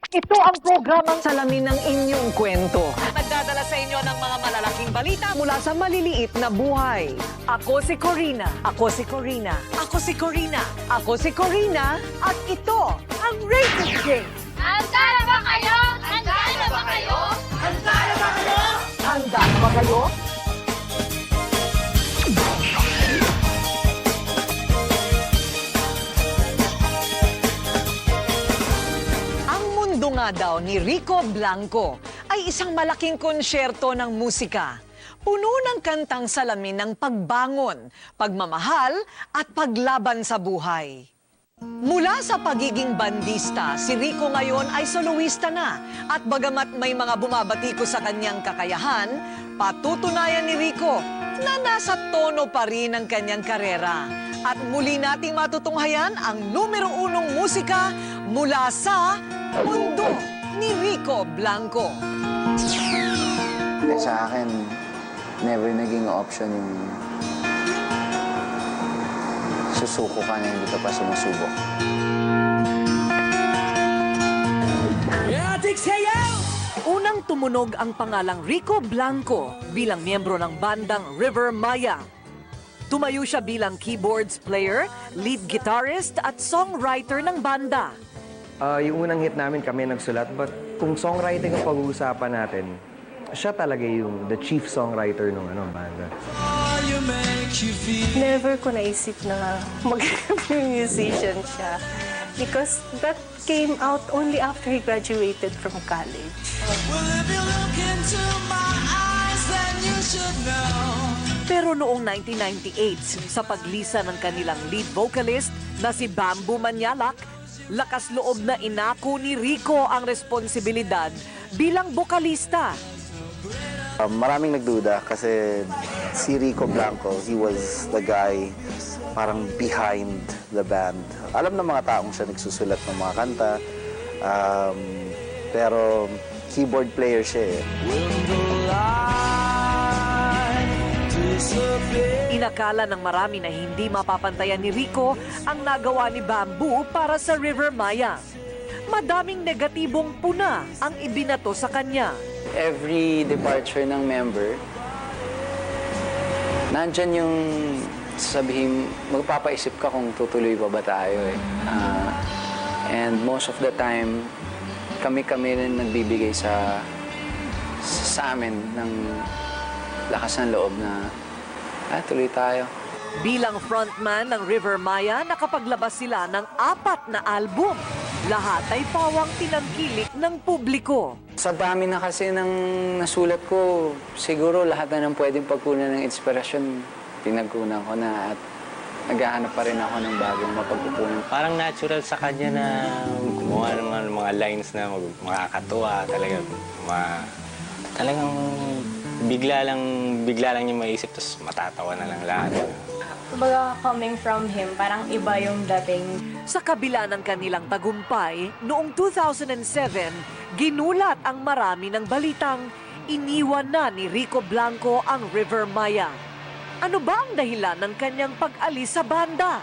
Ito ang programang salamin ng inyong kwento. Nagdadala sa inyo ng mga malalaking balita. Mula sa maliliit na buhay. Ako si Corina. Ako si Corina. Ako si Corina. Ako si Corina. At ito ang Rated Game. Handa na ba kayo? Handa na ba kayo? Handa na ba kayo? Ang mundo nga daw ni Rico Blanco ay isang malaking konsyerto ng musika. Puno ng kantang salamin ng pagbangon, pagmamahal at paglaban sa buhay. Mula sa pagiging bandista, si Rico ngayon ay soloista na at bagamat may mga bumabatiko sa kanyang kakayahan, patutunayan ni Rico na nasa tono pa rin ang kanyang karera. At muli nating matutunghayan ang numero 1 musika mula sa mundo ni Rico Blanco. Sa akin, never naging option yung susuko ka na hindi ka pa sumusubok. Unang tumunog ang pangalang Rico Blanco bilang miyembro ng bandang River Maya. Tumayo siya bilang keyboards player, lead guitarist at songwriter ng banda. Yung unang hit namin kami nagsulat, but kung songwriting ang pag-uusapan natin, siya talaga yung the chief songwriter ng banda. Never ko naisip na maging musician siya. Because that came out only after he graduated from college. Pero noong 1998, sa paglisa ng kanilang lead vocalist na si Bamboo Manyalak, lakas loob na inako ni Rico ang responsibilidad bilang bokalista. Maraming nagduda kasi si Rico Blanco, he was the guy parang behind the band. Alam ng mga taong siya nagsusulat ng mga kanta, pero keyboard player siya eh. Inakala ng marami na hindi mapapantayan ni Rico ang nagawa ni Bamboo para sa River Maya. Madaming negatibong puna ang ibinato sa kanya. Every departure ng member, nandyan yung sabihin, magpapaisip ka kung tutuloy pa ba tayo eh. And most of the time, kami rin nagbibigay sa amin ng lakas ng loob na tuloy tayo. Bilang frontman ng River Maya, nakapaglabas sila ng 4 na album. Lahat ay pawang tinangkilik ng publiko. Sa dami na kasi ng nasulat ko, siguro lahat na ng pwedeng pagkunan ng inspirasyon, pinagkunan ko na at naghahanap pa rin ako ng bagong mapagkukunan. Parang natural sa kanya na gumawa ng mga lines na makakatuwa, talagang bigla lang niya maisip, tapos matatawa na lang lahat. Kumbaga, coming from him, parang iba yung dating. Sa kabila ng kanilang tagumpay, noong 2007, ginulat ang marami ng balitang iniwan na ni Rico Blanco ang River Maya. Ano ba ang dahilan ng kanyang pag-alis sa banda?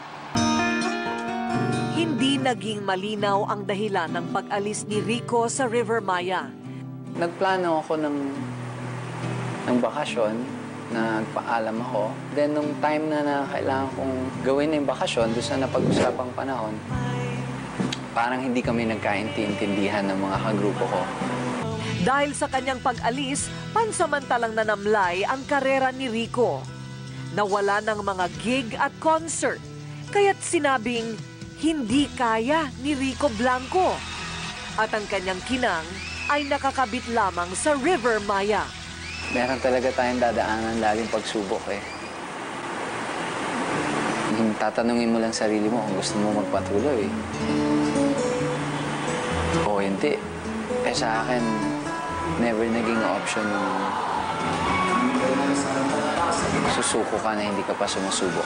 Hindi naging malinaw ang dahilan ng pag-alis ni Rico sa River Maya. Nagplano ako ng bakasyon, nagpaalam ako. Then, nung time na kailangan kong gawin na yung bakasyon, doon sa napag-usapang panahon, parang hindi kami nagkaintindihan ng mga kagrupo ko. Dahil sa kanyang pag-alis, pansamantalang nanamlay ang karera ni Rico. Nawala ng mga gig at concert, kaya't sinabing hindi kaya ni Rico Blanco. At ang kanyang kinang ay nakakabit lamang sa River Maya. Meron talaga tayong dadaanan laging pagsubok eh. Tatanungin mo lang sarili mo kung gusto mo magpatuloy. O hindi. Sa akin, never naging option yung susuko ka na hindi ka pa sumusubok.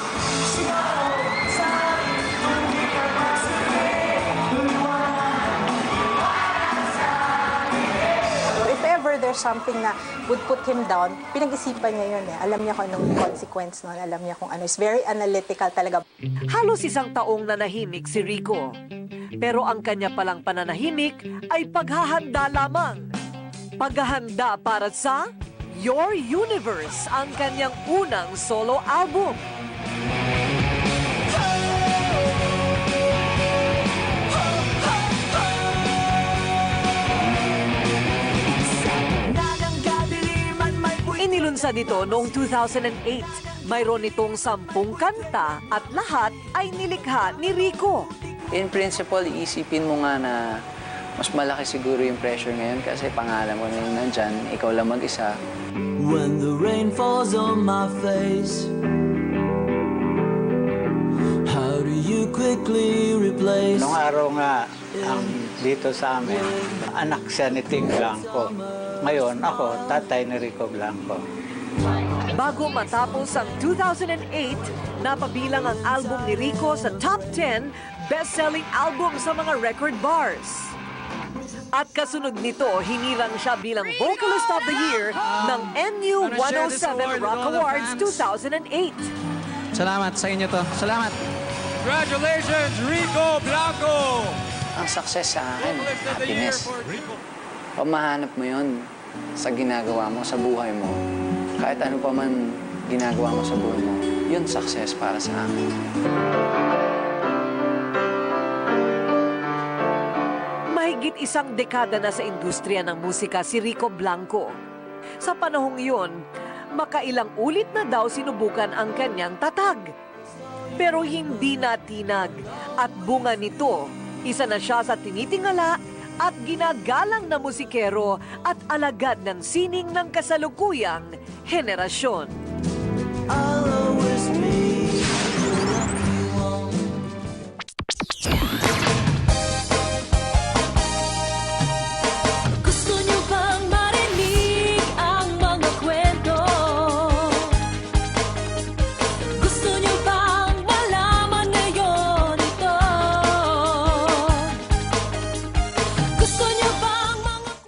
If ever there's something na would put him down, pinag-isipan niya yun eh. Alam niya kung anong consequence nun, alam niya kung ano. It's very analytical talaga. Halos 1 taong nanahimik si Rico. Pero ang kanya palang pananahimik ay paghahanda lamang. Paghahanda para sa Your Universe, ang kanyang unang solo album. Inilunsad ito noong 2008. Mayroon itong 10 kanta at lahat ay nilikha ni Rico. In principle, iisipin mo nga na mas malaki siguro yung pressure ngayon kasi pangalan mo na yung nandyan, ikaw lang mag-isa. When the rain falls on my face, how do you quickly replace? Nung araw nga, ang dito sa amin, anak siya ni Ting Blanco. Ngayon, ako, tatay ni Rico Blanco. Bago matapos ang 2008, napabilang ang album ni Rico sa top 10 best-selling album sa mga record bars. At kasunod nito, hinirang siya bilang Vocalist of the Year ng NU 107 Rock Awards 2008. Salamat sa inyo to. Salamat. Congratulations, Rico Blanco! Ang success sa akin, happiness. Pamahanap mo yun sa ginagawa mo, sa buhay mo. Kahit ano pa man ginagawa mo sa buhay mo, yun success para sa akin. Mahigit 1 dekada na sa industriya ng musika si Rico Blanco. Sa panahong yun, makailang ulit na daw sinubukan ang kanyang tatag. Pero hindi natinag at bunga nito, isa na siya sa tinitingala at ginagalang na musikero at alagad ng sining ng kasalukuyang henerasyon.